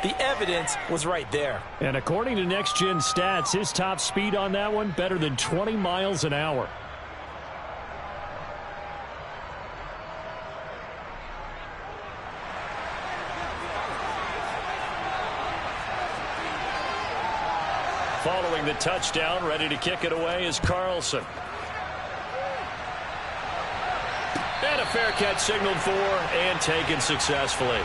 The evidence was right there. And according to Next Gen Stats, his top speed on that one, better than 20 miles an hour. Following the touchdown, ready to kick it away is Carlson. And a fair catch signaled for and taken successfully.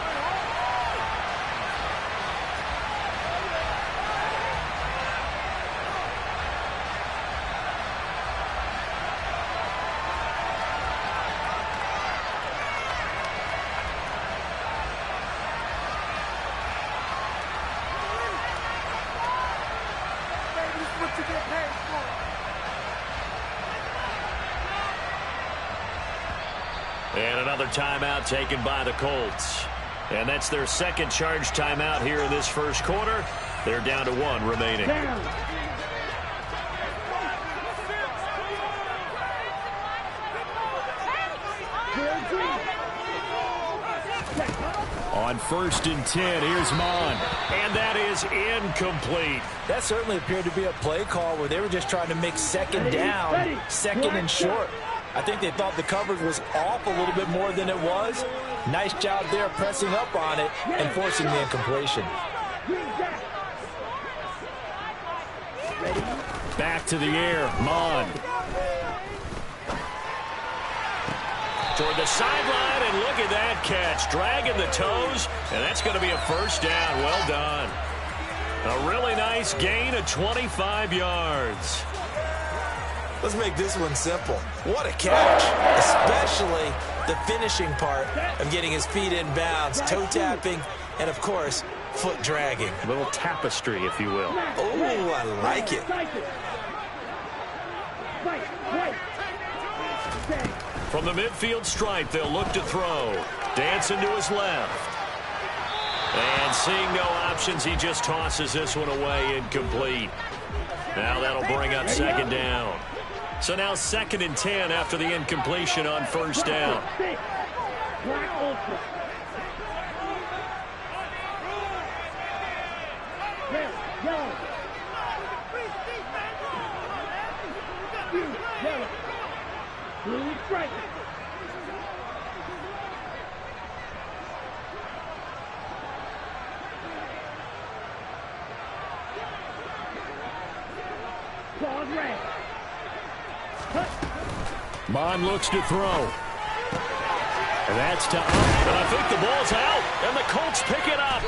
And another timeout taken by the Colts. And that's their second charge timeout here in this first quarter. They're down to 1 remaining. On 1st and 10, here's Mond. And that is incomplete. That certainly appeared to be a play call where they were just trying to make second down, second and short. I think they thought the coverage was off a little bit more than it was. Nice job there pressing up on it and forcing the incompletion. Back to the air, Mond. Toward the sideline, and look at that catch. Dragging the toes, and that's going to be a first down. Well done. A really nice gain of 25 yards. Let's make this one simple. What a catch, especially the finishing part of getting his feet in bounds, toe tapping, and of course, foot dragging. A little tapestry, if you will. Oh, I like it. From the midfield stripe, they'll look to throw. Dancing to his left. And seeing no options, he just tosses this one away incomplete. Now that'll bring up second down. So now 2nd and 10 after the incompletion on first down. Mond looks to throw. And that's to and I think the ball's out, and the Colts pick it up.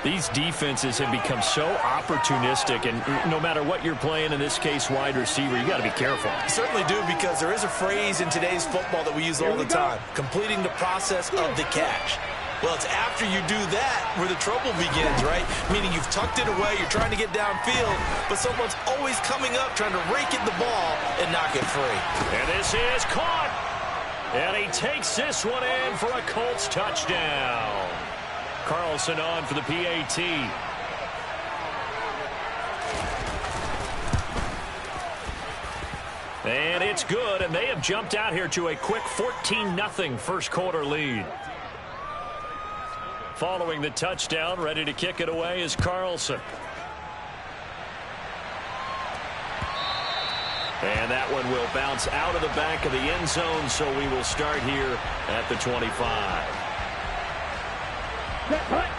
These defenses have become so opportunistic, and no matter what you're playing, in this case wide receiver, you got to be careful. You certainly do, because there is a phrase in today's football that we use all the time, completing the process of the catch. Well, it's after you do that where the trouble begins, right? Meaning you've tucked it away, you're trying to get downfield, but someone's always coming up trying to rake at the ball and knock it free. And this is caught. And he takes this one in for a Colts touchdown. Carlson on for the PAT. And it's good, and they have jumped out here to a quick 14-0 first quarter lead. Following the touchdown, ready to kick it away is Carlson. And that one will bounce out of the back of the end zone, so we will start here at the 25.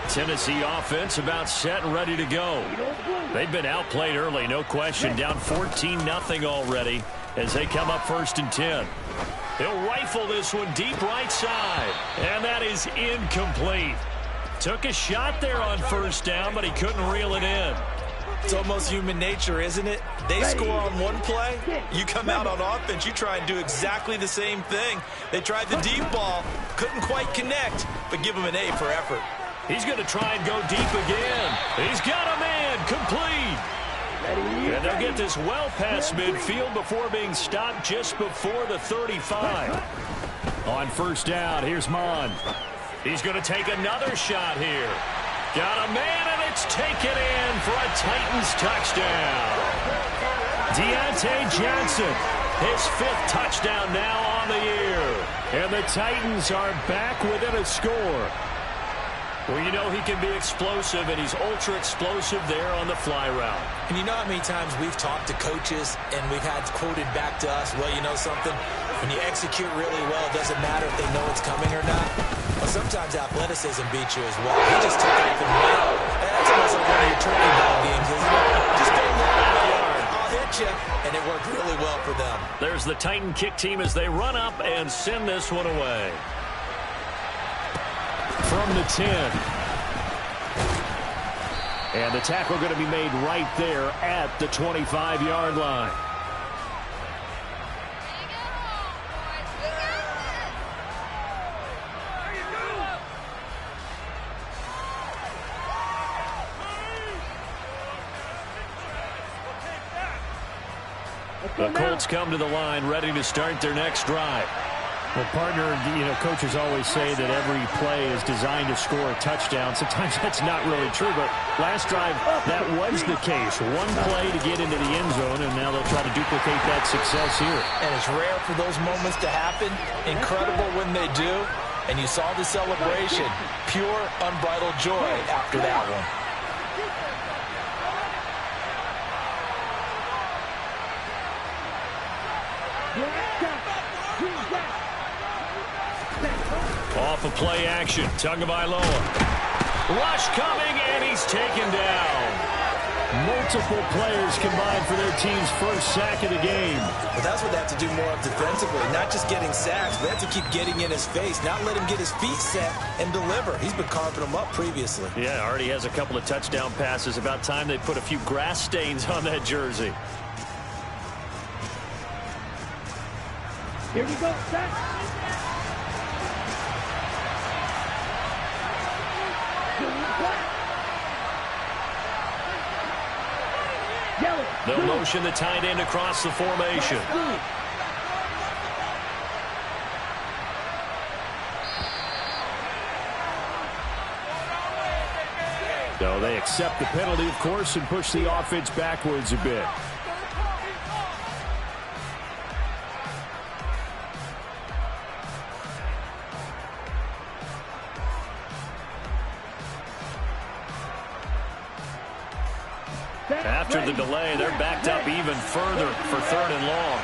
Tennessee offense about set and ready to go. They've been outplayed early, no question. Down 14-0 already as they come up 1st and 10. He'll rifle this one deep right side. And that is incomplete. Took a shot there on first down, but he couldn't reel it in. It's almost human nature, isn't it? They score on one play, you come out on offense, you try and do exactly the same thing. They tried the deep ball, couldn't quite connect, but give him an A for effort. He's going to try and go deep again. He's got a man, complete. And they'll get this well past midfield before being stopped just before the 35. On first down, here's Mond. He's going to take another shot here. Got a man, and it's taken in for a Titans touchdown. Deontay Johnson, his 5th touchdown now on the year. And the Titans are back within a score. Well, you know he can be explosive, and he's ultra-explosive there on the fly route. And you know how many times we've talked to coaches and we've had quoted back to us, well, you know something? When you execute really well, it doesn't matter if they know it's coming or not. Well, sometimes athleticism beats you as well. He just took off and went. That's almost like one of your turkey ball games, isn't it? Just go long the yard. I'll hit you. And it worked really well for them. There's the Titan kick team as they run up and send this one away. From the 10. And the tackle going to be made right there at the 25-yard line. The Colts come to the line ready to start their next drive. Well, partner, you know, coaches always say that every play is designed to score a touchdown. Sometimes that's not really true, but last drive, that was the case. One play to get into the end zone, and now they'll try to duplicate that success here. And it's rare for those moments to happen. Incredible when they do. And you saw the celebration. Pure, unbridled joy after that one. Off of play action, Tagovailoa. Rush coming, and he's taken down. Multiple players combined for their team's first sack of the game. But that's what they have to do more of defensively. Not just getting sacks, but they have to keep getting in his face. Not let him get his feet set and deliver. He's been carving them up previously. Yeah, already has a couple of touchdown passes. About time they put a few grass stains on that jersey. Here we go, set. They'll motion the tight end across the formation. So they accept the penalty, of course, and push the offense backwards a bit. After the delay, they're backed up even further for 3rd and long.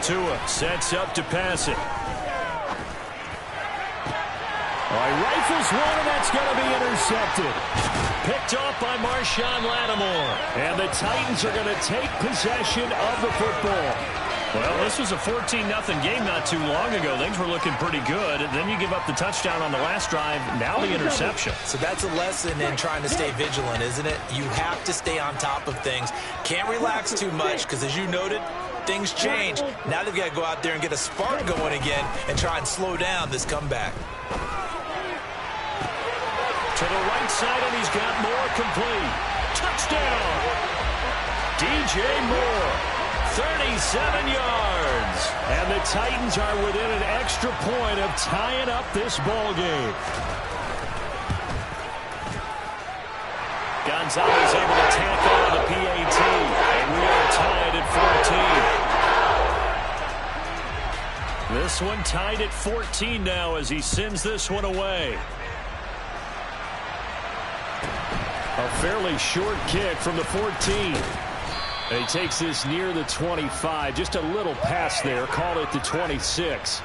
Tua sets up to pass it. All right, rifles one, and that's going to be intercepted. Picked off by Marshawn Lattimore. And the Titans are going to take possession of the football. Well, this was a 14-0 game not too long ago. Things were looking pretty good. And then you give up the touchdown on the last drive. Now the interception. So that's a lesson in trying to stay vigilant, isn't it? You have to stay on top of things. Can't relax too much because, as you noted, things change. Now they've got to go out there and get a spark going again and try and slow down this comeback. To the right side, and he's got Moore complete. Touchdown! DJ Moore, 37 yards. And the Titans are within an extra point of tying up this ball game. Gonzalez able to tack on the PAT, and we are tied at 14. This one tied at 14 now as he sends this one away. A fairly short kick from the 14. And he takes this near the 25. Just a little pass there. Call it the 26.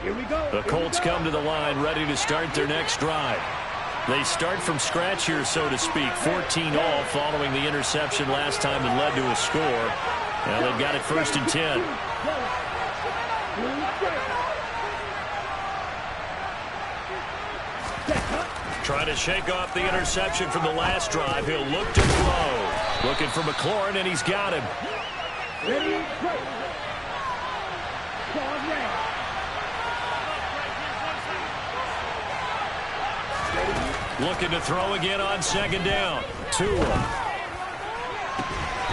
Here we go. The Colts come to the line ready to start their next drive. They start from scratch here, so to speak. 14 all following the interception last time that led to a score. Now they've got it 1st and 10. Trying to shake off the interception from the last drive. He'll look to throw. Looking for McLaurin, and he's got him. Ready, go. Looking to throw again on second down. Tua.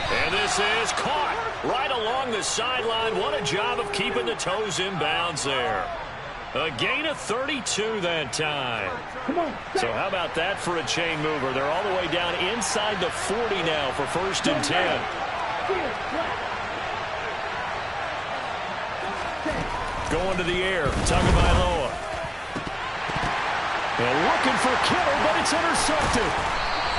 And this is caught right along the sideline. What a job of keeping the toes in bounds there. A gain of 32 that time. So how about that for a chain mover? They're all the way down inside the 40 now for 1st and 10. Going to the air, Tagovailoa. And looking for Kittle, but it's intercepted.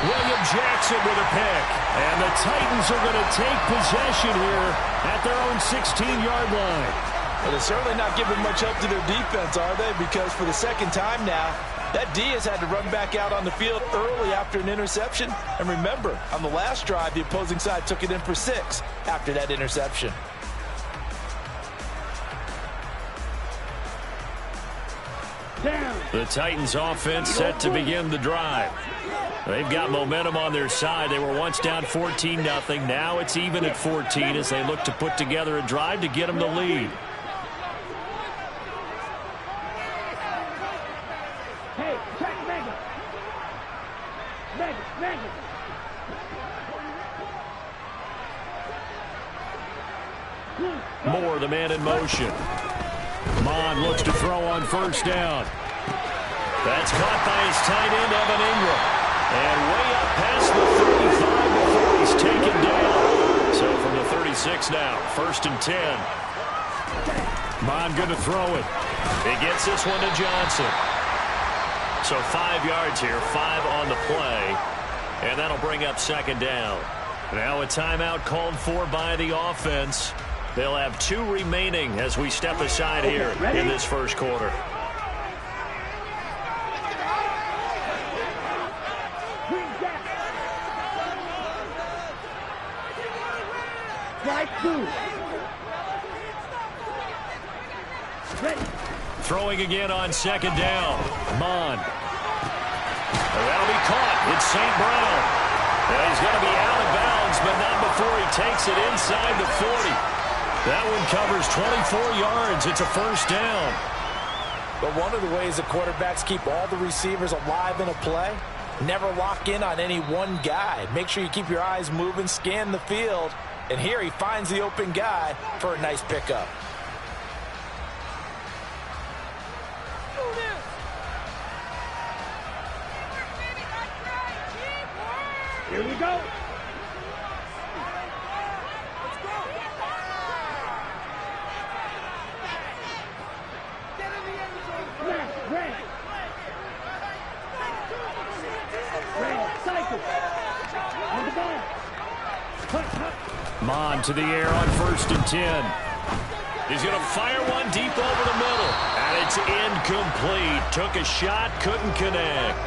William Jackson with a pick. And the Titans are going to take possession here at their own 16-yard line. Well, they're certainly not giving much help to their defense, are they? Because for the second time now, that D has had to run back out on the field early after an interception. And remember, on the last drive, the opposing side took it in for 6 after that interception. The Titans offense set to begin the drive. They've got momentum on their side. They were once down 14-0. Now it's even at 14 as they look to put together a drive to get them the lead. Hey, check Mega. Mega. Moore, the man in motion. Mon looks to throw on 1st down. That's caught by his tight end, Evan Ingram. And way up past the 35 before he's taken down. So from the 36 now, 1st and 10. Mon going to throw it. He gets this one to Johnson. So 5 yards here, 5 on the play. And that'll bring up 2nd down. Now a timeout called for by the offense. They'll have 2 remaining as we step aside here in this first quarter. Throwing again on 2nd down. Mon. That'll be caught. It's St. Brown. And he's going to be out of bounds, but not before he takes it inside the 40. That one covers 24 yards. It's a 1st down. But one of the ways that quarterbacks keep all the receivers alive in a play, never lock in on any one guy. Make sure you keep your eyes moving, scan the field. And here he finds the open guy for a nice pickup. Here we go. Mon to the air on 1st and 10. He's going to fire one deep over the middle. And it's incomplete. Took a shot, couldn't connect.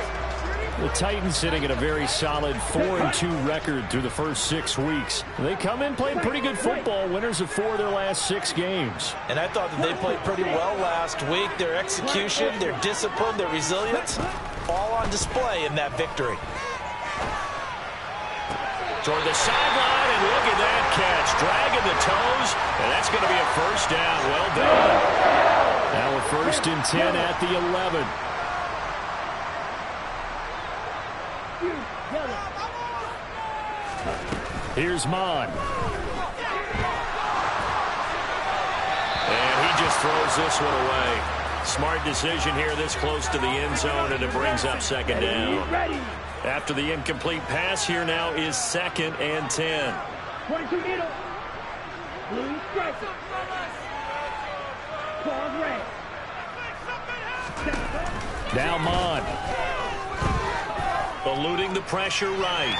The Titans sitting at a very solid 4-2 record through the first 6 weeks. They come in playing pretty good football, winners of 4 of their last 6 games. And I thought that they played pretty well last week. Their execution, their discipline, their resilience, all on display in that victory. Toward the sideline, and look at that catch. Dragging the toes, and that's going to be a 1st down. Well done. Now a 1st and 10 at the 11. Here's Mon. And he just throws this one away. Smart decision here this close to the end zone, and it brings up 2nd down. After the incomplete pass, here now is 2nd and 10. 22 middle. Blue striker. Claws red. Now Mon. Eluding the pressure right.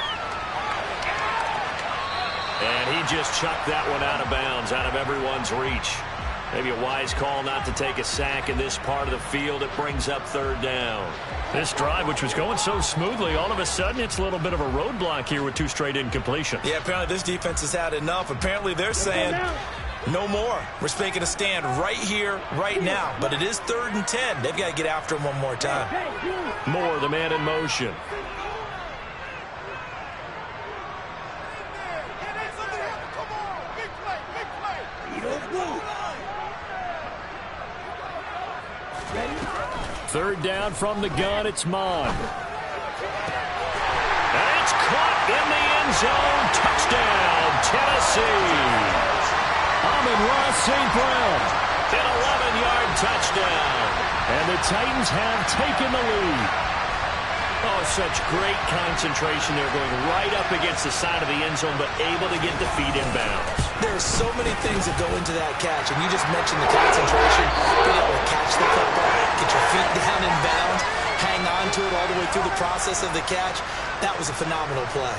And he just chucked that one out of bounds, out of everyone's reach. Maybe a wise call not to take a sack in this part of the field. It brings up 3rd down. This drive, which was going so smoothly, all of a sudden it's a little bit of a roadblock here with 2 straight incompletions. Yeah, apparently this defense has had enough. Apparently they're saying no more. We're making a stand right here, right now. But it is 3rd and 10. They've got to get after him one more time. Moore, the man in motion. Third down from the gun, it's Mon. caught in the end zone. Touchdown, Tennessee. Amon-Ra St. Brown. An 11-yard touchdown. And the Titans have taken the lead. Oh, such great concentration. They're going right up against the side of the end zone, but able to get the feet in bounds. There's so many things that go into that catch, and you just mentioned the concentration, being able to catch the football, get your feet down in bounds, hang on to it all the way through the process of the catch. That was a phenomenal play.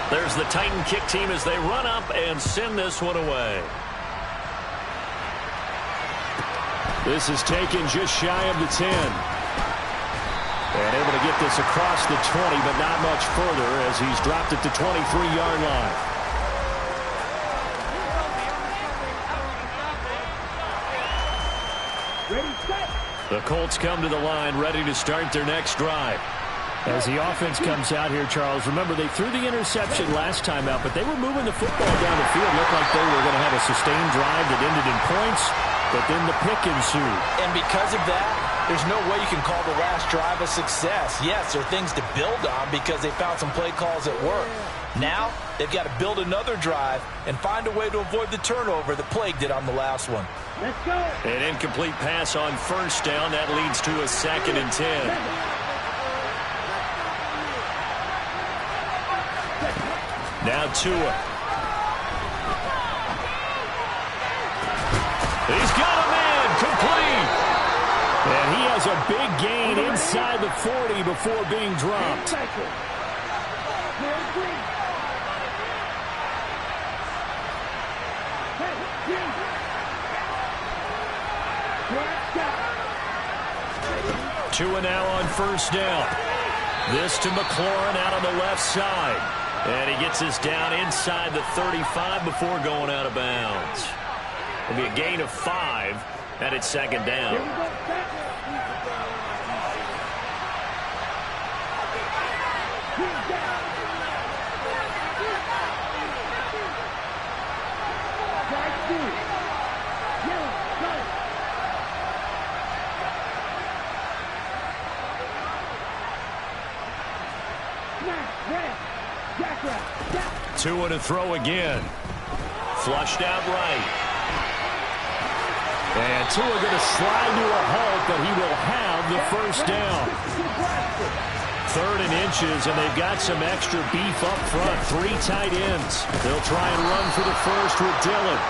There's the Titan kick team as they run up and send this one away. This is taken just shy of the 10. And able to get this across the 20, but not much further as he's dropped it to 23-yard line. Ready, set. The Colts come to the line, ready to start their next drive. As the offense comes out here, Charles, remember they threw the interception last time out, but they were moving the football down the field. Looked like they were going to have a sustained drive that ended in points, but then the pick ensued. And because of that, there's no way you can call the last drive a success. Yes, there are things to build on because they found some play calls that work. Now, they've got to build another drive and find a way to avoid the turnover that plagued it on the last one. Let's go. An incomplete pass on first down. That leads to a 2nd and 10. Now Tua. He's got a man, complete. And he has a big gain inside the 40 before being dropped. Tua now on first down. This to McLaurin out on the left side. And he gets this down inside the 35 before going out of bounds. It'll be a gain of 5, and it's 2nd down. Tua to throw again. Flushed out right. And Tua going to slide to a halt, but he will have the first down. 3rd and inches, and they've got some extra beef up front. 3 tight ends. They'll try and run for the first with Dillon.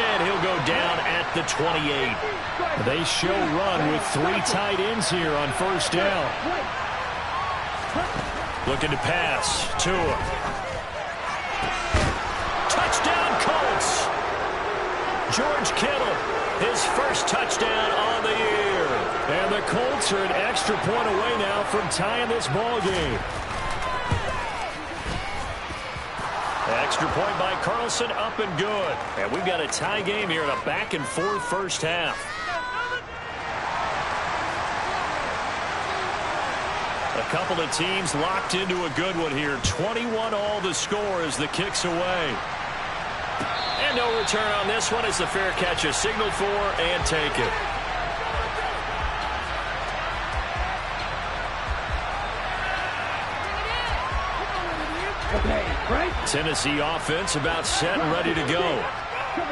And he'll go down at the 28. They show run with 3 tight ends here on first down. Looking to pass. Tua. Touchdown, Colts. George Kittle, his first touchdown on the year. And the Colts are an extra point away now from tying this ball game. Extra point by Carlson, up and good. And we've got a tie game here in a back-and-forth first half. A couple of teams locked into a good one here. 21 all the score as the kick's away. And no return on this one as the fair catch is signaled for and taken. Tennessee offense about set and ready to go.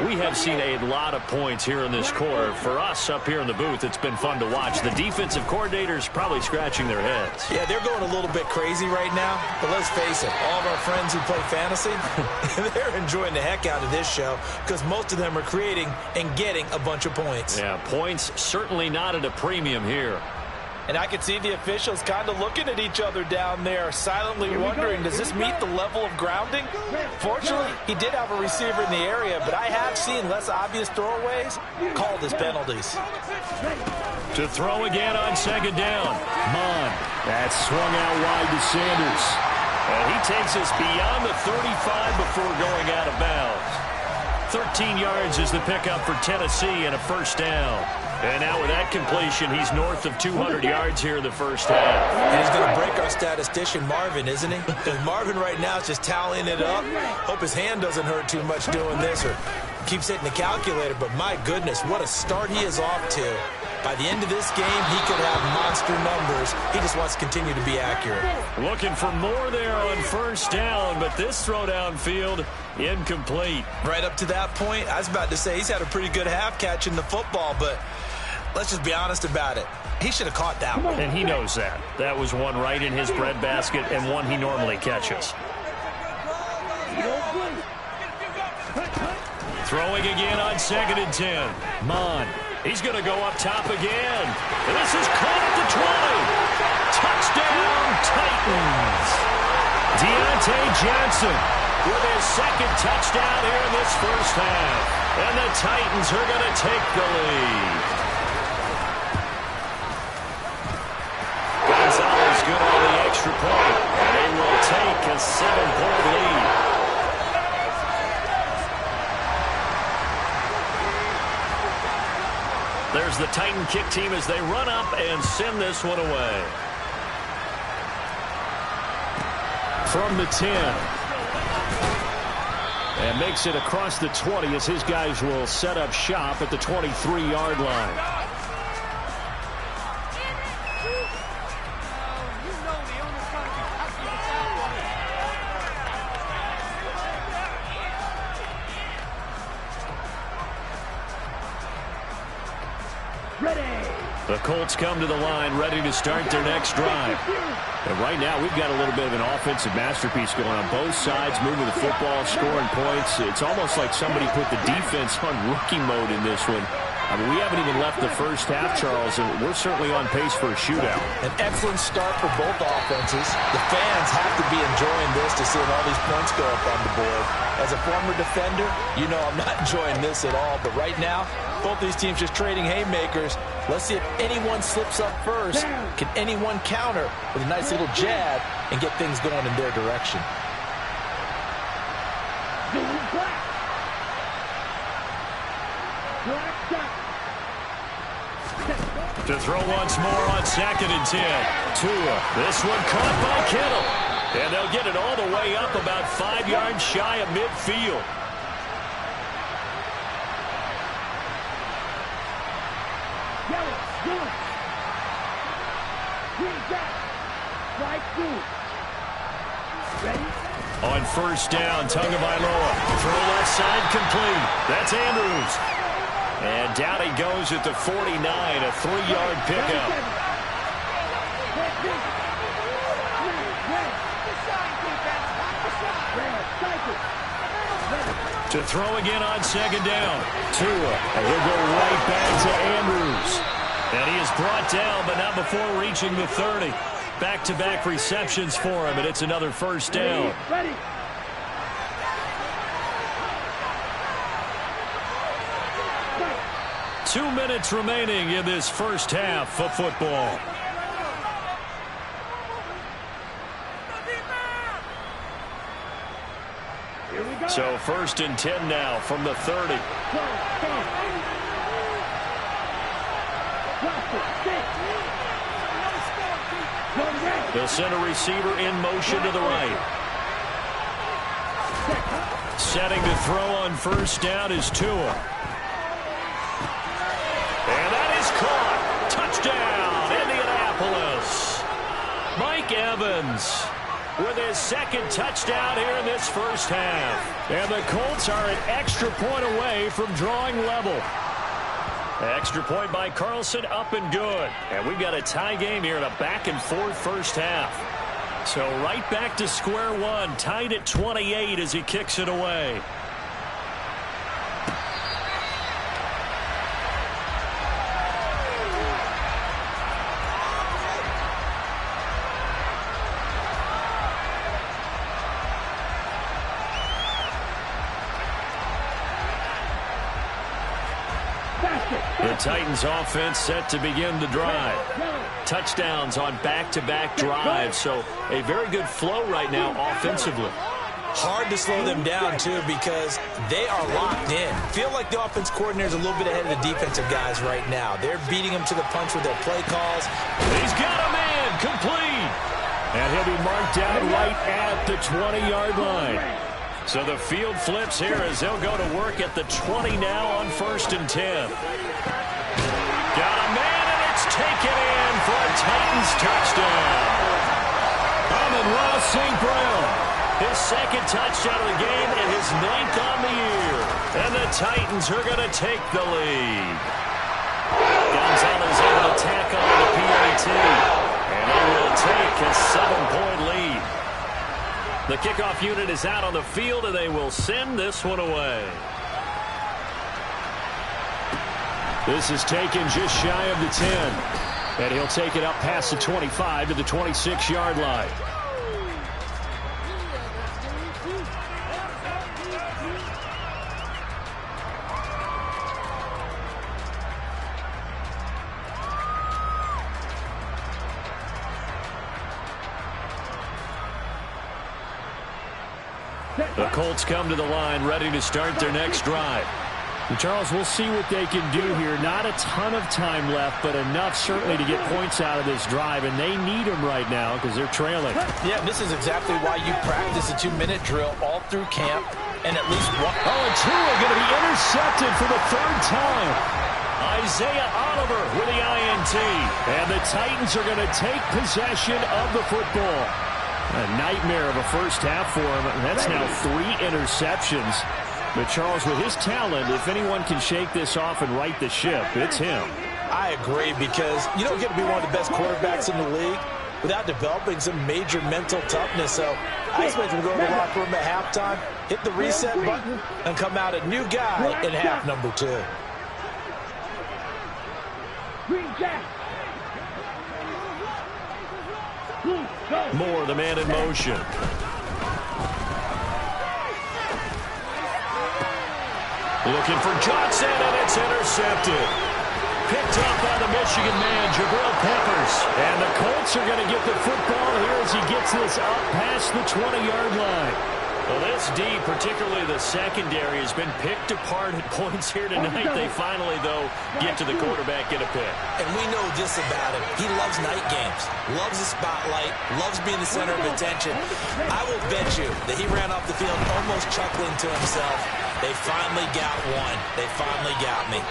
We have seen a lot of points here in this quarter. For us up here in the booth, it's been fun to watch. The defensive coordinators probably scratching their heads. Yeah, they're going a little bit crazy right now. But let's face it, all of our friends who play fantasy, they're enjoying the heck out of this show because most of them are creating and getting a bunch of points. Yeah, points certainly not at a premium here. And I can see the officials kind of looking at each other down there, silently wondering, does this meet the level of grounding? Fortunately, he did have a receiver in the area, but I have seen less obvious throwaways called as penalties. To throw again on second down. Mon. That's swung out wide to Sanders. And he takes us beyond the 35 before going out of bounds. 13 yards is the pickup for Tennessee and a first down. And now with that completion, he's north of 200 yards here in the first half. And he's going to break our statistician, Marvin, isn't he? Because Marvin right now is just tallying it up. Hope his hand doesn't hurt too much doing this or keeps hitting the calculator. But my goodness, what a start he is off to. By the end of this game, he could have monster numbers. He just wants to continue to be accurate. Looking for more there on first down, but this throw downfield, incomplete. Right up to that point, I was about to say he's had a pretty good half catching the football, but let's just be honest about it. He should have caught that one. And he knows that. That was one right in his breadbasket and one he normally catches. Throwing again on 2nd and 10. Mond. He's going to go up top again. And this is caught at the 20. Touchdown, Titans. Deontay Johnson with his second touchdown here in this first half. And the Titans are going to take the lead. Gonzalez good on the extra point. And they will take a 7-point lead. There's the Titan kick team as they run up and send this one away. From the 10. And makes it across the 20 as his guys will set up shop at the 23-yard line. The Colts come to the line ready to start their next drive. And right now we've got a little bit of an offensive masterpiece going on both sides, moving the football, scoring points. It's almost like somebody put the defense on rookie mode in this one. I mean, we haven't even left the first half, Charles, and we're certainly on pace for a shootout. An excellent start for both offenses. The fans have to be enjoying this to seeing all these points go up on the board. As a former defender, you know I'm not enjoying this at all. But right now, both these teams just trading haymakers. Let's see if anyone slips up first. Can anyone counter with a nice little jab and get things going in their direction? To throw once more on 2nd and 10. Tua. This one caught by Kittle. And they'll get it all the way up about 5 yards shy of midfield. On first down, Tagovailoa. Throw left side complete. That's Andrews. And down he goes at the 49, a 3-yard pickup. To throw again on 2nd down. Tua, and he'll go right back to Andrews. And he is brought down, but not before reaching the 30. Back-to-back receptions for him, and it's another first down. 2 minutes remaining in this first half of football. So 1st and 10 now from the 30. They'll send a receiver in motion to the right. Setting to throw on first down is Tua. And that is caught. Touchdown, Indianapolis. Mike Evans with his second touchdown here in this first half. And the Colts are an extra point away from drawing level. Extra point by Carlson, up and good. And we've got a tie game here in a back-and-forth first half. So right back to square one, tied at 28 as he kicks it away. The Titans offense set to begin the drive. Touchdowns on back-to-back drives, so a very good flow right now offensively. Hard to slow them down, too, because they are locked in. Feel like the offense coordinator is a little bit ahead of the defensive guys right now. They're beating them to the punch with their play calls. He's got a man complete. And he'll be marked down right at the 20-yard line. So the field flips here as they'll go to work at the 20 now on 1st and 10. Got a man, and it's taken in for a Titans touchdown. Amon-Ra St. Brown. His second touchdown of the game and his 9th on the year. And the Titans are going to take the lead. Gonzalez able to tack on the PAT. And they will take a 7-point lead. The kickoff unit is out on the field, and they will send this one away. This is taken just shy of the 10. And he'll take it up past the 25 to the 26-yard line. The Colts come to the line ready to start their next drive. And Charles, we'll see what they can do here. Not a ton of time left, but enough certainly to get points out of this drive, and they need them right now because they're trailing. Yeah, this is exactly why you practice a 2-minute drill all through camp, and at least one. Oh, and Tua going to be intercepted for the 3rd time. Isaiah Oliver with the INT. And the Titans are going to take possession of the football. A nightmare of a first half for him. That's now 3 interceptions. But Charles, with his talent, if anyone can shake this off and right the ship, it's him. I agree, because you don't get to be one of the best quarterbacks in the league without developing some major mental toughness. So I expect him to go to the locker room at halftime, hit the reset button, and come out a new guy in half number 2. Green Jack. Moore, the man in motion. Looking for Johnson, and it's intercepted. Picked up by the Michigan man, Jabril Peppers. And the Colts are going to get the football here as he gets this up past the 20-yard line. Well, this D, particularly the secondary, has been picked apart at points here tonight. They finally, though, get to the quarterback in a pick. And we know this about him. He loves night games, loves the spotlight, loves being the center of attention. I will bet you that he ran off the field almost chuckling to himself. They finally got one. They finally got me.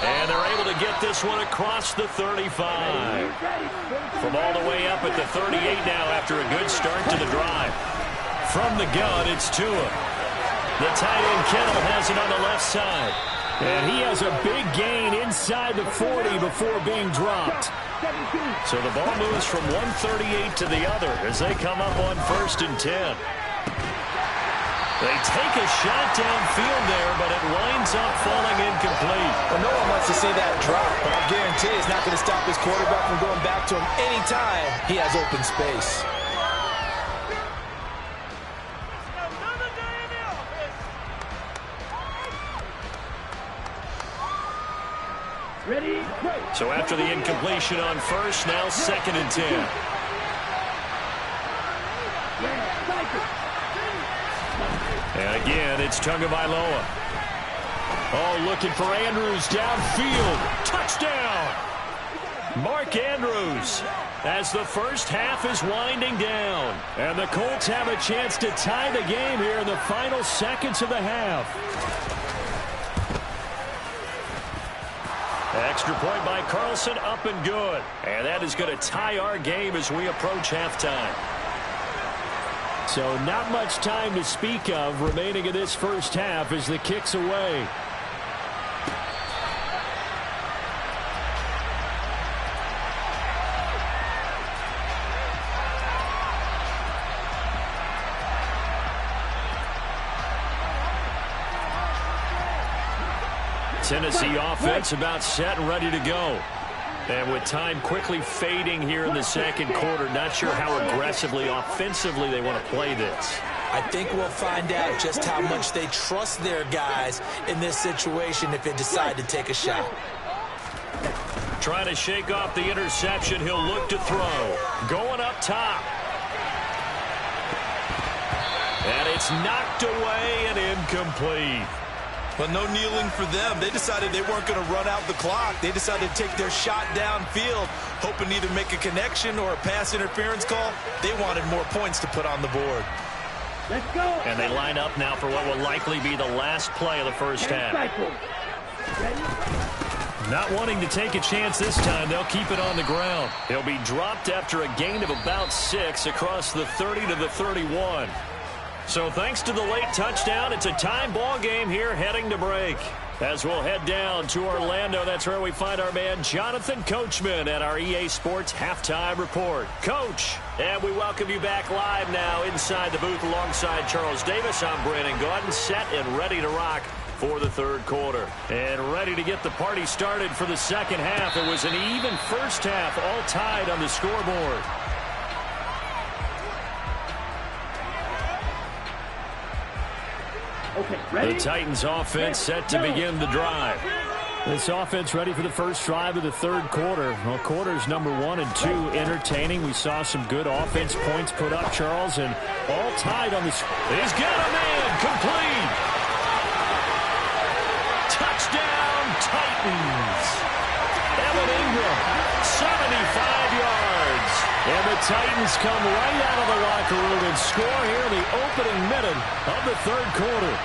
And they're able to get this one across the 35. From all the way up at the 38 now after a good start to the drive. From the gun, it's Tua. The tight end Kittle has it on the left side. And he has a big gain inside the 40 before being dropped. So the ball moves from 138 to the other as they come up on 1st and 10. They take a shot downfield there, but it winds up falling incomplete. Well, no one wants to see that drop, but I guarantee it's not going to stop his quarterback from going back to him anytime he has open space. Ready, break. So after the incompletion on 1st, now 2nd and 10. And again, it's Tagovailoa. Oh, looking for Andrews downfield. Touchdown! Mark Andrews as the first half is winding down. And the Colts have a chance to tie the game here in the final seconds of the half. Extra point by Carlson, up and good. And that is going to tie our game as we approach halftime. So not much time to speak of remaining in this first half as the kick's away. Tennessee offense about set and ready to go. And with time quickly fading here in the second quarter, not sure how aggressively, offensively they want to play this. I think we'll find out just how much they trust their guys in this situation if they decide to take a shot. Trying to shake off the interception, he'll look to throw. Going up top. And It's knocked away and incomplete. But no kneeling for them. They decided they weren't going to run out the clock. They decided to take their shot downfield, hoping to either make a connection or a pass interference call. They wanted more points to put on the board. Let's go. And they line up now for what will likely be the last play of the first half. Not wanting to take a chance this time, they'll keep it on the ground. He'll be dropped after a gain of about 6 across the 30 to the 31. So thanks to the late touchdown, it's a tie ball game here heading to break. As we'll head down to Orlando, that's where we find our man Jonathan Coachman at our EA Sports Halftime Report. Coach, and we welcome you back live now inside the booth alongside Charles Davis. I'm Brandon Gaudin, set and ready to rock for the third quarter. And ready to get the party started for the second half. It was an even first half, all tied on the scoreboard. Okay, ready? The Titans offense set to begin the drive. This offense ready for the first drive of the third quarter. Well, quarters number 1 and 2 entertaining. We saw some good offense points put up, Charles, and all tied on the... He's got a man complete. Touchdown Titans. Evan Ingram, 75 yards. And the Titans come right out of the locker room and score here in the opening minute of the third quarter.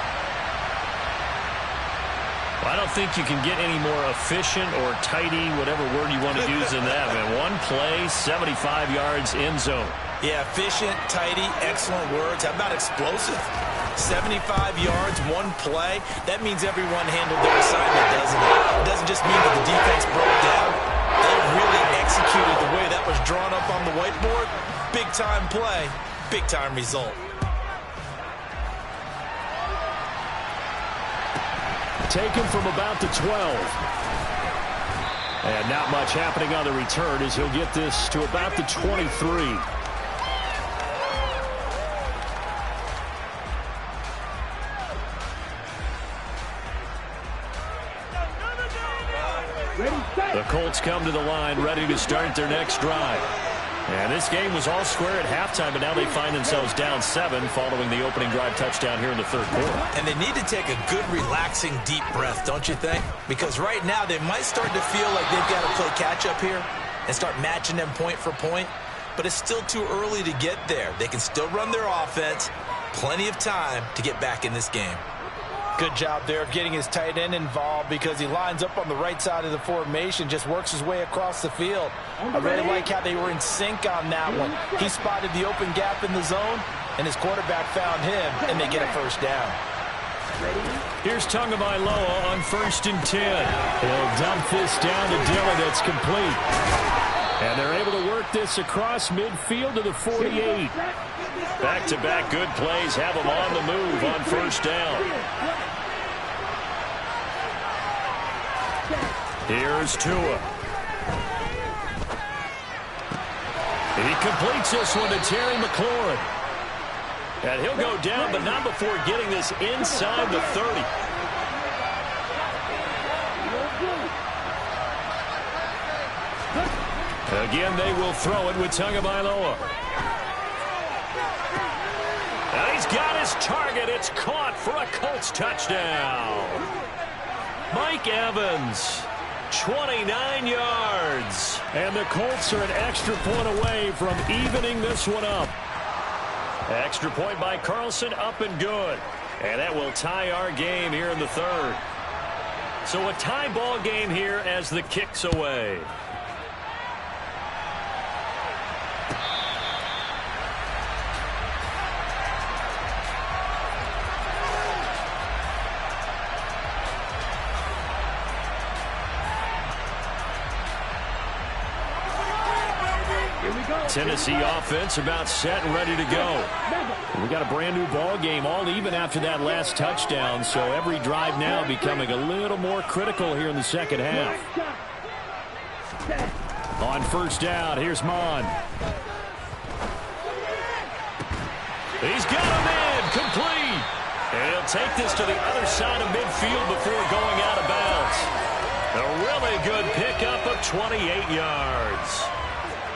I don't think you can get any more efficient or tidy, whatever word you want to use in that. Man, one play, 75 yards, end zone. Yeah, efficient, tidy, excellent words. How about explosive? 75 yards, one play. That means everyone handled their assignment, doesn't it? It doesn't just mean that the defense broke down. They really executed the way that was drawn up on the whiteboard. Big-time play, big-time result. Taken from about the 12. And not much happening on the return as he'll get this to about the 23. The Colts come to the line ready to start their next drive. And this game was all square at halftime, but now they find themselves down 7 following the opening drive touchdown here in the third quarter. And they need to take a good, relaxing, deep breath, don't you think? Because right now they might start to feel like they've got to play catch-up here and start matching them point for point. But it's still too early to get there. They can still run their offense. Plenty of time to get back in this game. Good job there of getting his tight end involved because he lines up on the right side of the formation, just works his way across the field. I really like how they were in sync on that one. He spotted the open gap in the zone, and his quarterback found him, and they get a first down. Here's Tagovailoa on 1st and 10. He'll dump this down to Dillon. It's complete. And they're able to work this across midfield to the 48. Back-to-back good plays have them on the move on first down. Here's Tua. He completes this one to Terry McLaurin. And he'll go down, but not before getting this inside the 30. Again, they will throw it with Tagovailoa. And he's got his target. It's caught for a Colts touchdown. Mike Evans, 29 yards. And the Colts are an extra point away from evening this one up. Extra point by Carlson, up and good. And that will tie our game here in the third. So a tie ball game here as the kick's away. Tennessee offense about set and ready to go. We got a brand new ball game, all even after that last touchdown, so every drive now becoming a little more critical here in the second half. On first down, here's Mon. He's got a man complete. And he'll take this to the other side of midfield before going out of bounds. A really good pickup of 28 yards.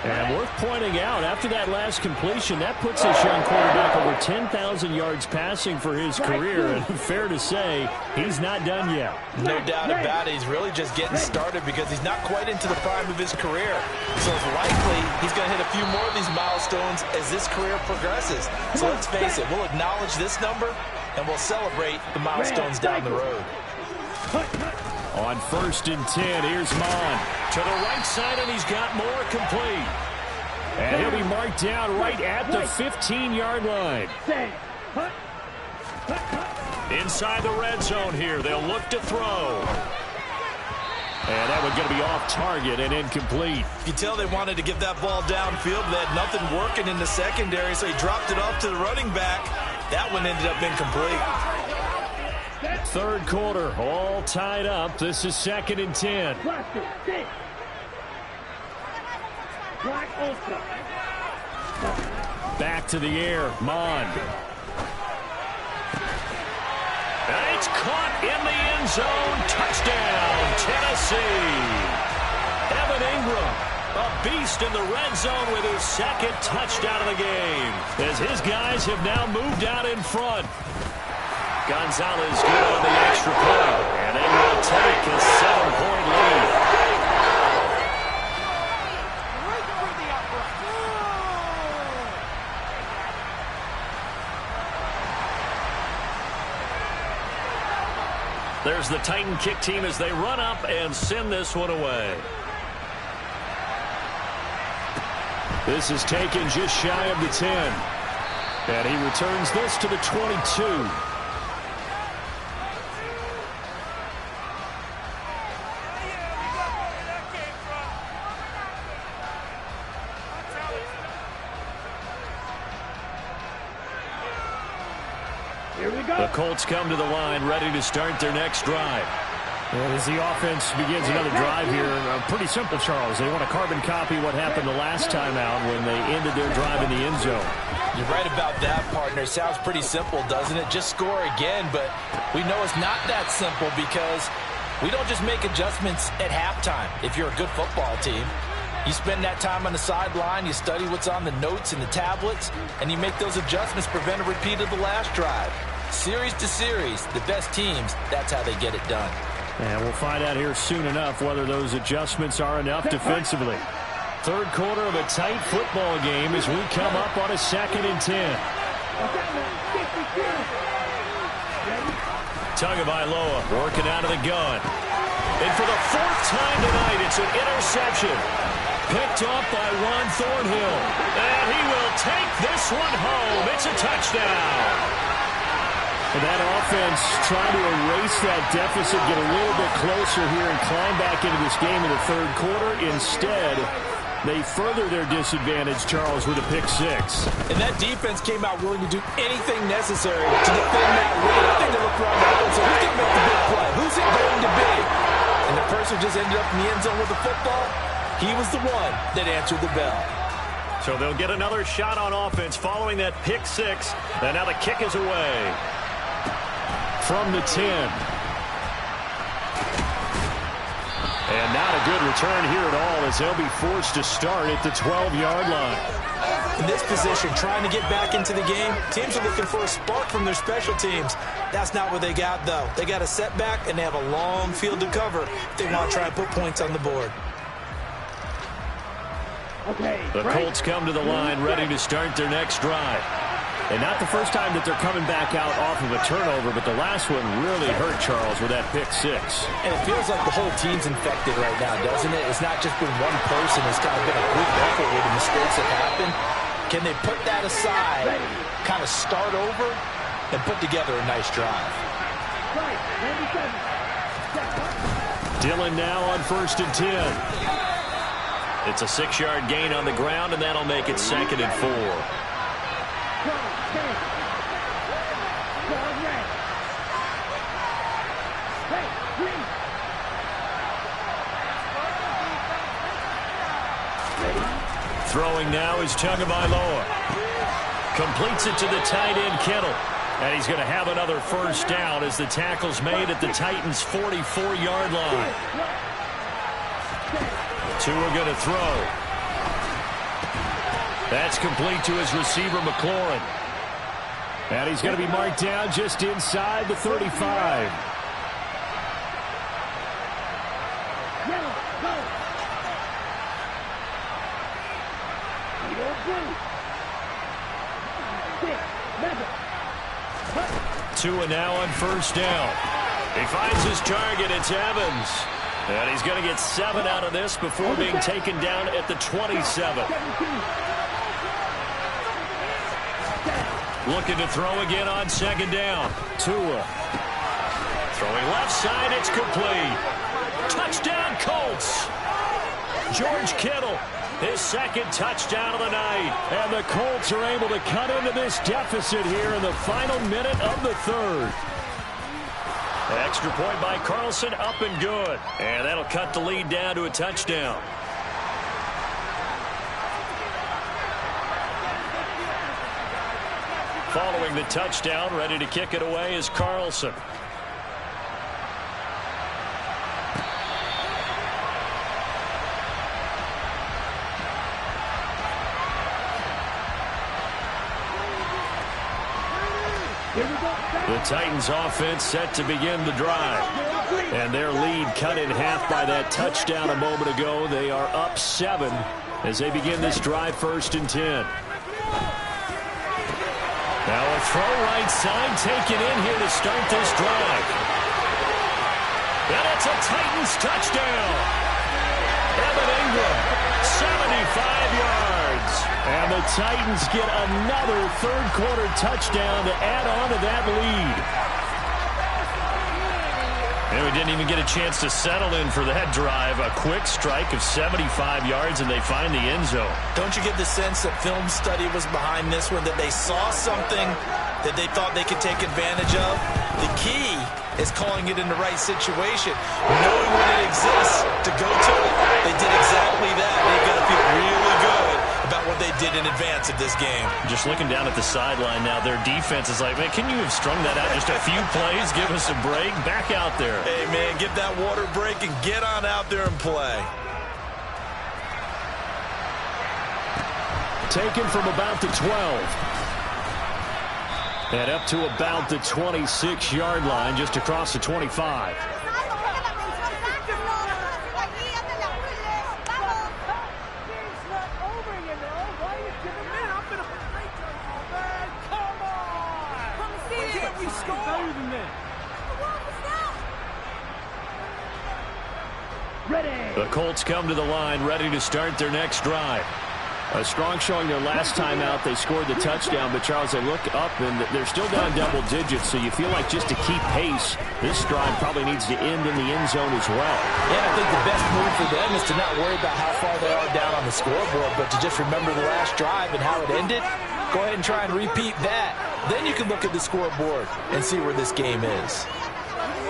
And worth pointing out, after that last completion, that puts this young quarterback over 10,000 yards passing for his career. And fair to say, he's not done yet. No doubt about it. He's really just getting started because he's not quite into the prime of his career. So it's likely he's going to hit a few more of these milestones as this career progresses. So let's face it, we'll acknowledge this number and we'll celebrate the milestones down the road. On 1st and 10, here's Mond. To the right side, and he's got more complete. And he'll be marked down right at the 15-yard line. Inside the red zone here, they'll look to throw. And that one's going to be off target and incomplete. You can tell they wanted to get that ball downfield. They had nothing working in the secondary, so he dropped it off to the running back. That one ended up incomplete. 3rd quarter, all tied up. This is 2nd and 10. Back to the air, Mond. And it's caught in the end zone. Touchdown, Tennessee. Evan Ingram, a beast in the red zone with his 2nd touchdown of the game, as his guys have now moved out in front. Gonzalez good on the extra point, and they will take a 7-point lead. There's the Titan kick team as they run up and send this one away. This is taken just shy of the 10. And he returns this to the 22. The Colts come to the line, ready to start their next drive. Well, as the offense begins another drive here, pretty simple, Charles. They want to carbon copy what happened the last time out when they ended their drive in the end zone. You're right about that, partner. Sounds pretty simple, doesn't it? Just score again, but we know it's not that simple because we don't just make adjustments at halftime if you're a good football team. You spend that time on the sideline, you study what's on the notes and the tablets, and you make those adjustments, prevent a repeat of the last drive. Series to series, the best teams, that's how they get it done. And we'll find out here soon enough whether those adjustments are enough defensively. 3rd quarter of a tight football game as we come up on a 2nd and 10. Tagovailoa working out of the gun. And for the 4th time tonight, it's an interception. Picked up by Juan Thornhill. And he will take this one home. It's a touchdown. And that offense trying to erase that deficit, get a little bit closer here and climb back into this game in the 3rd quarter. Instead, they further their disadvantage, Charles, with a pick 6. And that defense came out willing to do anything necessary to defend that lead. I think they looked around and said, who's going to make the big play? Who's it going to be? And the person just ended up in the end zone with the football. He was the one that answered the bell. So they'll get another shot on offense following that pick 6. And now the kick is away. From the 10. And not a good return here at all as they'll be forced to start at the 12-yard line. In this position, trying to get back into the game, teams are looking for a spark from their special teams. That's not what they got, though. They got a setback, and they have a long field to cover if they want to try and put points on the board. The Colts come to the line ready to start their next drive. And not the first time that they're coming back out off of a turnover, but the last one really hurt, Charles, with that pick 6. And it feels like the whole team's infected right now, doesn't it? It's not just been one person. It's kind of been a group effort with the mistakes that happen. Can they put that aside, kind of start over, and put together a nice drive? Dillon now on 1st and 10. It's a 6-yard gain on the ground, and that'll make it 2nd and 4. Throwing now is Tagovailoa. Completes it to the tight end, Kittle. And he's going to have another first down as the tackle's made at the Titans' 44-yard line. Tua going to throw. That's complete to his receiver, McLaurin. And he's going to be marked down just inside the 35. Tua now on first down. He finds his target. It's Evans. And he's going to get 7 out of this before being taken down at the 27. Looking to throw again on second down. Tua. Throwing left side. It's complete. Touchdown, Colts. George Kittle, his second touchdown of the night. And the Colts are able to cut into this deficit here in the final minute of the third. Extra point by Carlson, up and good. And that'll cut the lead down to a touchdown. Following the touchdown, ready to kick it away is Carlson. The Titans offense set to begin the drive. And their lead cut in half by that touchdown a moment ago. They are up 7 as they begin this drive, 1st and 10. Now a throw right side taken in here to start this drive. And it's a Titans touchdown. Evan Ingram, 75 yards. And the Titans get another third-quarter touchdown to add on to that lead. And we didn't even get a chance to settle in for that drive. A quick strike of 75 yards, and they find the end zone. Don't you get the sense that film study was behind this one, that they saw something that they thought they could take advantage of? The key is calling it in the right situation. Knowing when it exists to go to it, they did exactly that. They've got to feel really good about what they did in advance of this game. Just looking down at the sideline now, their defense is like, man, can you have strung that out just a few plays? Give us a break. Back out there. Hey, man, get that water break and get on out there and play. Taken from about the 12. And up to about the 26-yard line, just across the 25. The Colts come to the line, ready to start their next drive. A strong showing their last time out. They scored the touchdown, but Charles, they look up and they're still down double digits, so you feel like just to keep pace, this drive probably needs to end in the end zone as well. Yeah, I think the best move for them is to not worry about how far they are down on the scoreboard, but to just remember the last drive and how it ended. Go ahead and try and repeat that. Then you can look at the scoreboard and see where this game is.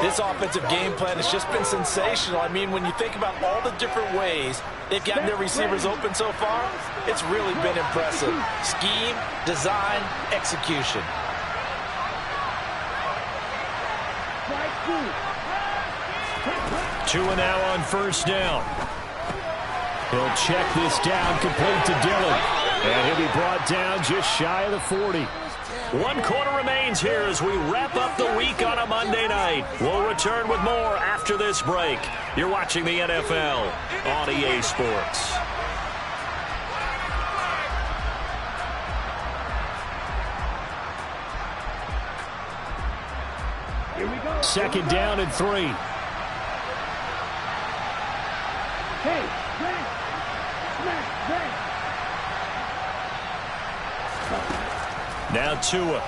This offensive game plan has just been sensational. I mean, when you think about all the different ways they've gotten their receivers open so far, it's really been impressive. Scheme, design, execution. Tua now on first down. He'll check this down, complete to Dillon. And he'll be brought down just shy of the 40. 1 quarter remains here as we wrap up the week on a Monday night. We'll return with more after this break. You're watching the NFL on EA Sports. Here we go. Second down and 3. Hey, smash, smash, smash. Now Tua.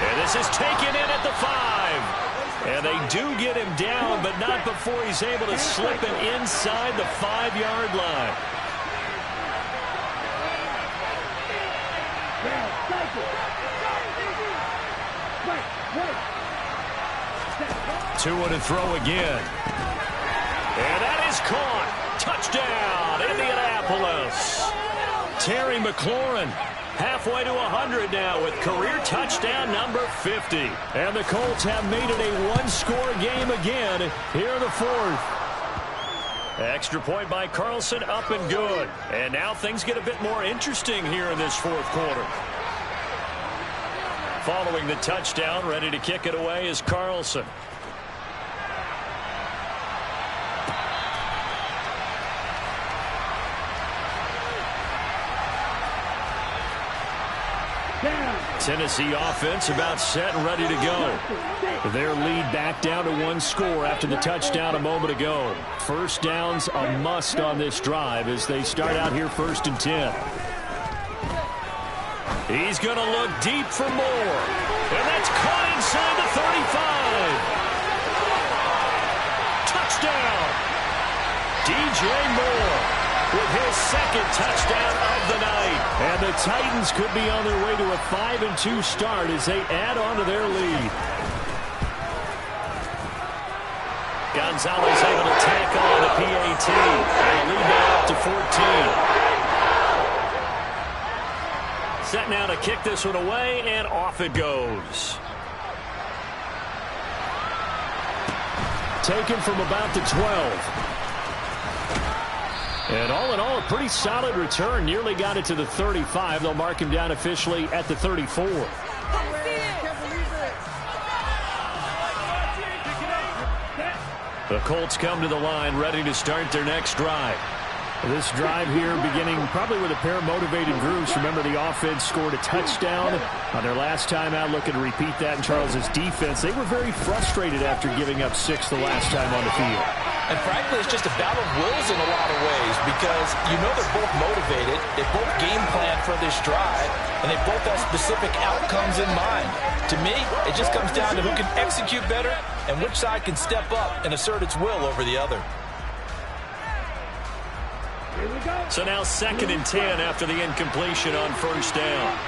And this is taken in at the 5. And they do get him down, but not before he's able to slip it inside the 5-yard line. Tua to throw again. And that is caught. Touchdown, Indianapolis. Terry McLaurin halfway to 100 now with career touchdown number 50. And the Colts have made it a one-score game again here in the fourth. Extra point by Carlson, up and good. And now things get a bit more interesting here in this fourth quarter. Following the touchdown, ready to kick it away is Carlson. Tennessee offense about set and ready to go. Their lead back down to 1 score after the touchdown a moment ago. First down's a must on this drive as they start out here 1st and 10. He's going to look deep for more. And that's caught inside the 35. Touchdown. DJ Moore with his 2nd touchdown of the night. And the Titans could be on their way to a 5-2 start as they add on to their lead. Gonzalez able to tackle on the PAT. And lead now up to 14. Set now to kick this one away, and off it goes. Taken from about the 12. And all in all, a pretty solid return. Nearly got it to the 35. They'll mark him down officially at the 34. The Colts come to the line, ready to start their next drive. This drive here beginning probably with a pair of motivated groups. Remember, the offense scored a touchdown on their last time out. Looking to repeat that in Charles's defense. They were very frustrated after giving up 6 the last time on the field. And frankly, it's just a battle of wills in a lot of ways because you know they're both motivated. They both game plan for this drive, and they both have specific outcomes in mind. To me, it just comes down to who can execute better and which side can step up and assert its will over the other. So now 2nd and 10 after the incompletion on 1st down.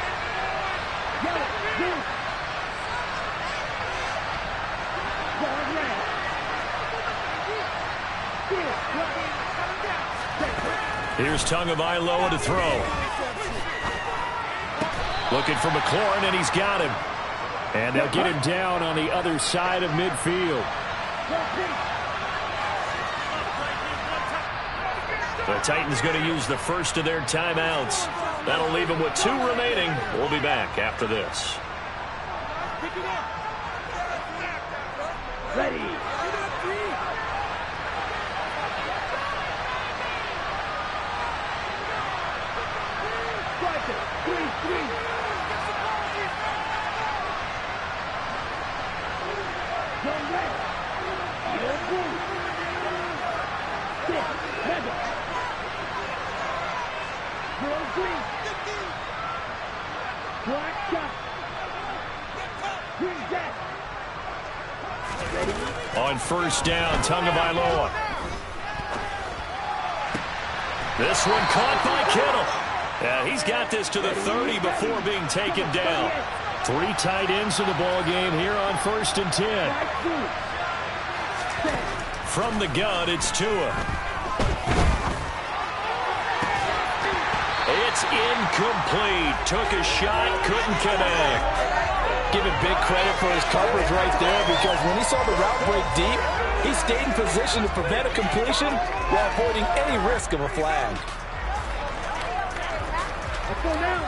Here's Tagovailoa to throw. Looking for McLaurin, and he's got him. And they'll get him down on the other side of midfield. The Titans going to use the first of their timeouts. That'll leave them with 2 remaining. We'll be back after this. Ready. On 1st down, Tagovailoa. This one caught by Kittle. Yeah, he's got this to the 30 before being taken down. 3 tight ends in the ball game here on 1st and 10. From the gun, it's Tua. It's incomplete. Took a shot, couldn't connect. Give him big credit for his coverage right there because when he saw the route break deep, he stayed in position to prevent a completion while avoiding any risk of a flag.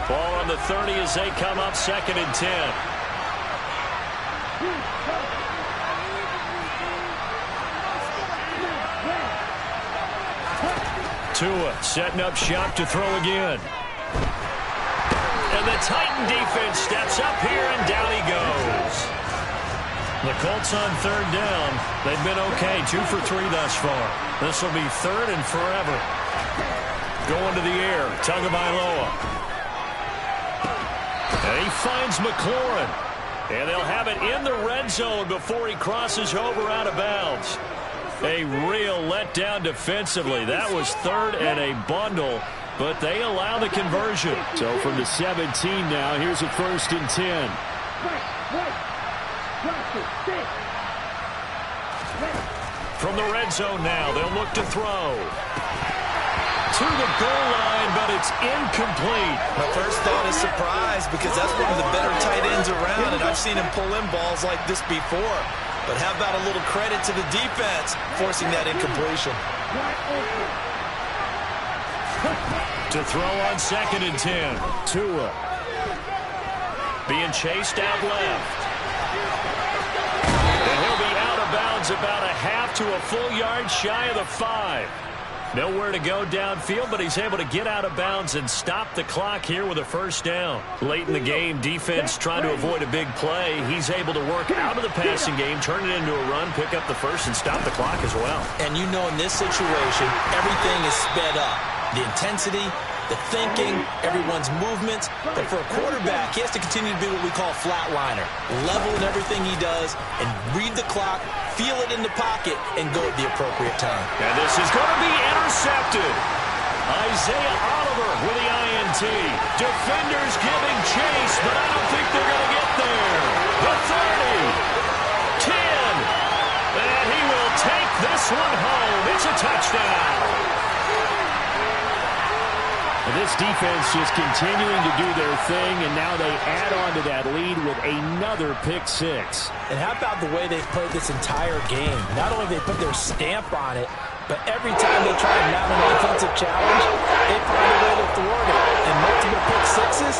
Ball on the 30 as they come up 2nd and 10. Tua setting up shop to throw again. And the Titan defense steps up here, and down he goes. The Colts on 3rd down. They've been okay, 2 for 3 thus far. This will be 3rd and forever. Going to the air, Tagovailoa. And he finds McLaurin. And they'll have it in the red zone before he crosses over out of bounds. A real letdown defensively. That was 3rd and a bundle. But they allow the conversion. So from the 17 now, here's a 1st and 10. From the red zone now, they'll look to throw. To the goal line, but it's incomplete. My first thought is surprise because that's one of the better tight ends around, and I've seen him pull in balls like this before. But how about a little credit to the defense forcing that incompletion? To throw on 2nd and 10. Tua. Being chased out left. And he'll be out of bounds about a half to a full yard shy of the 5. Nowhere to go downfield, but he's able to get out of bounds and stop the clock here with a first down. Late in the game, defense trying to avoid a big play. He's able to work out of the passing game, turn it into a run, pick up the first, and stop the clock as well. And you know in this situation, everything is sped up. The intensity, the thinking, everyone's movements. But for a quarterback, he has to continue to be what we call a flatliner. Level in everything he does and read the clock, feel it in the pocket, and go at the appropriate time. And this is going to be intercepted. Isaiah Oliver with the INT. Defenders giving chase, but I don't think they're going to get there. The 30, 10, and he will take this one home. It's a touchdown. This defense just continuing to do their thing, and now they add on to that lead with another pick 6. And how about the way they've played this entire game? Not only they put their stamp on it, but every time they try and mount an offensive challenge, they find a way to thwart it. And multiple pick 6s,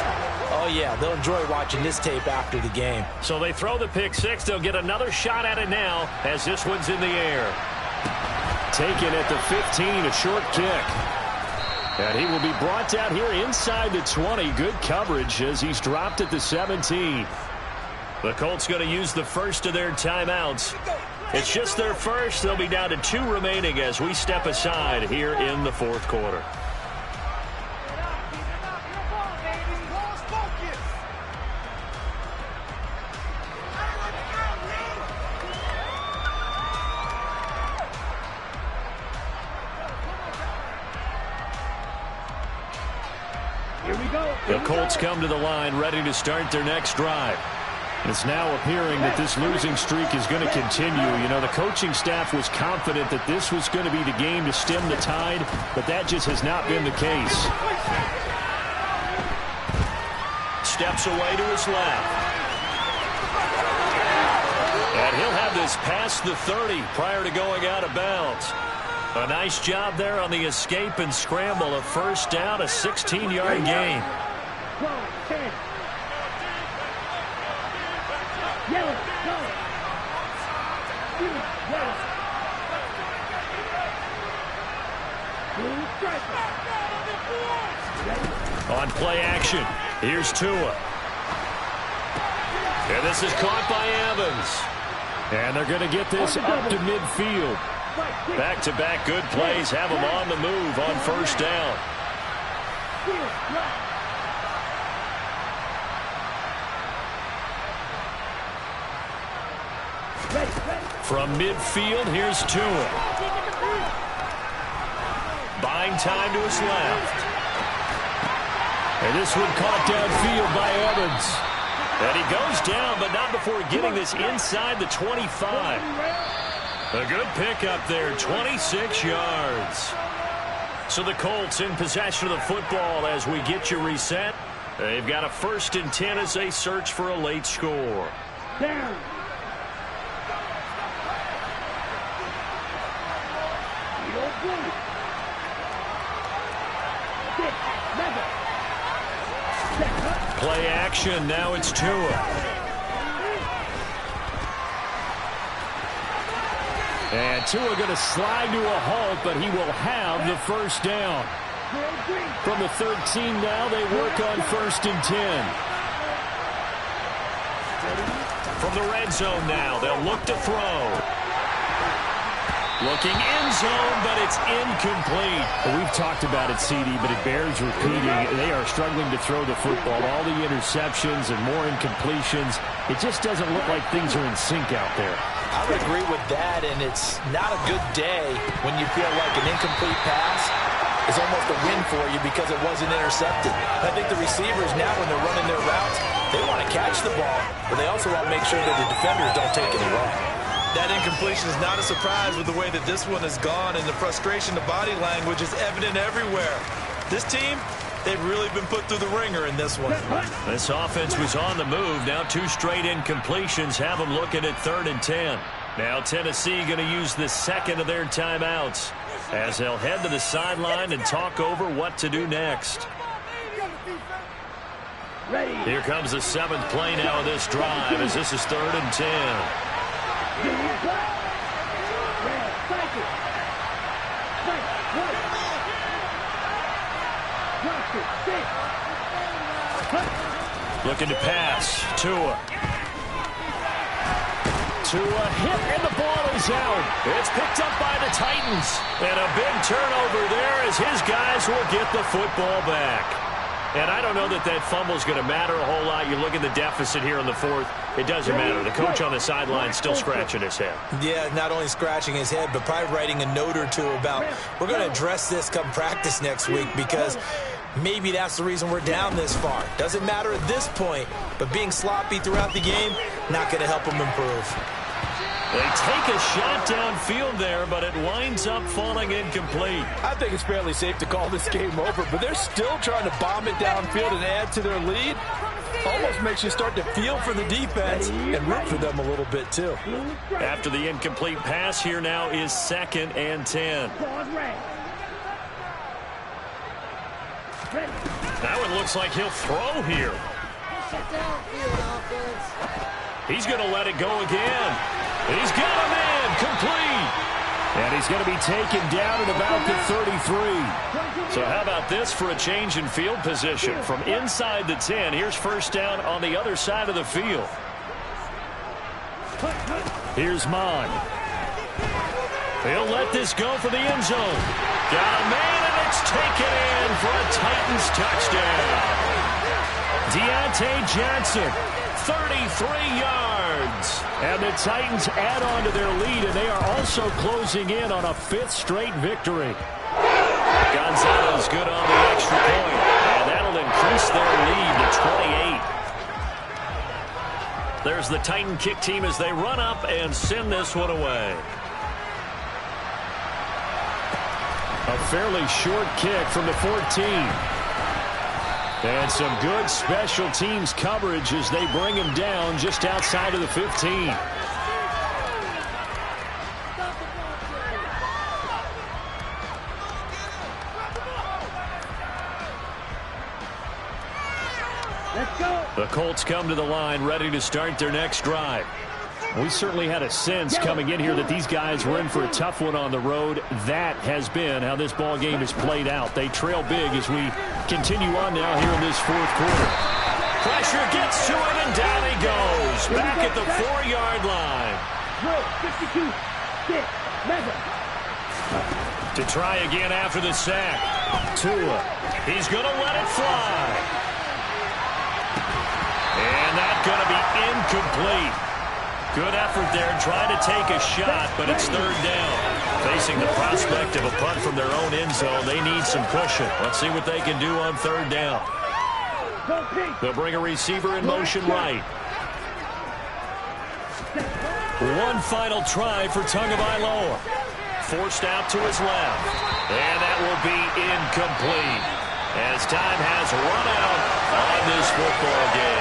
oh yeah, they'll enjoy watching this tape after the game. So they throw the pick 6. They'll get another shot at it now as this one's in the air. Taken at the 15, a short kick. And he will be brought down here inside the 20. Good coverage as he's dropped at the 17. The Colts going to use the first of their timeouts. It's just their first. They'll be down to 2 remaining as we step aside here in the 4th quarter. The Colts come to the line ready to start their next drive. It's now appearing that this losing streak is going to continue. You know, the coaching staff was confident that this was going to be the game to stem the tide, but that just has not been the case. Steps away to his left. And he'll have this past the 30 prior to going out of bounds. A nice job there on the escape and scramble. A first down, a 16-yard gain. On play action, here's Tua. And this is caught by Evans. And they're going to get this up to midfield. Back-to-back good plays have them on the move on first down. From midfield, here's Tua. Buying time to his left. And this one caught downfield by Evans. And he goes down, but not before getting this inside the 25. A good pickup there, 26 yards. So the Colts in possession of the football as we get you reset. They've got a 1st and 10 as they search for a late score. Down. Play action, now it's Tua. And Tua going to slide to a halt, but he will have the first down. From the 13 now, they work on 1st and 10. From the red zone now, they'll look to throw. Looking end zone, but it's incomplete. Well, we've talked about it, CD, but it bears repeating. They are struggling to throw the football. All the interceptions and more incompletions. It just doesn't look like things are in sync out there. I would agree with that, and it's not a good day when you feel like an incomplete pass is almost a win for you because it wasn't intercepted. I think the receivers now, when they're running their routes, they want to catch the ball, but they also want to make sure that the defenders don't take any wrong. That incompletion is not a surprise with the way that this one has gone, and the frustration, the body language is evident everywhere. This team, they've really been put through the ringer in this one. This offense was on the move. Now 2 straight incompletions have them looking at 3rd and 10. Now Tennessee going to use the 2nd of their timeouts. as they'll head to the sideline and talk over what to do next. Ready. Here comes the 7th play now of this drive as this is 3rd and 10. Looking to pass. Tua. Tua hit, and the ball is out. It's picked up by the Titans. And a big turnover there as his guys will get the football back. And I don't know that that fumble is going to matter a whole lot. You look at the deficit here in the 4th. It doesn't matter. The coach on the sideline still scratching his head. Yeah, not only scratching his head, but probably writing a note or two about we're going to address this come practice next week because maybe that's the reason we're down this far. Doesn't matter at this point, but being sloppy throughout the game, not going to help them improve. They take a shot downfield there, but it winds up falling incomplete. I think it's fairly safe to call this game over, but they're still trying to bomb it downfield and add to their lead. Almost makes you start to feel for the defense and root for them a little bit, too. After the incomplete pass, here now is 2nd and 10. Now it looks like he'll throw here. He's going to let it go again. He's got a man complete. And he's going to be taken down at about the 33. So how about this for a change in field position? From inside the 10, here's 1st down on the other side of the field. Here's Mon. He'll let this go for the end zone. Got a man, and it's taken in for a Titans touchdown. Deontay Johnson, 33 yards. And the Titans add on to their lead, and they are also closing in on a 5th straight victory. Gonzalez good on the extra point, and that'll increase their lead to 28. There's the Titan kick team as they run up and send this one away. A fairly short kick from the 14. And some good special teams coverage as they bring him down just outside of the 15. Let's go. The Colts come to the line ready to start their next drive. We certainly had a sense coming in here that these guys were in for a tough one on the road. That has been how this ball game has played out. They trail big as we continue on now here in this 4th quarter. Pressure gets to him, and down he goes. Back at the 4-yard line. 52, 6, measure. To try again after the sack. Tua. He's going to let it fly. And that's going to be incomplete. Good effort there, trying to take a shot, but it's 3rd down. Facing the prospect of a punt from their own end zone, they need some cushion. Let's see what they can do on 3rd down. They'll bring a receiver in motion right. One final try for Tagovailoa. Forced out to his left. And that will be incomplete as time has run out on this football game.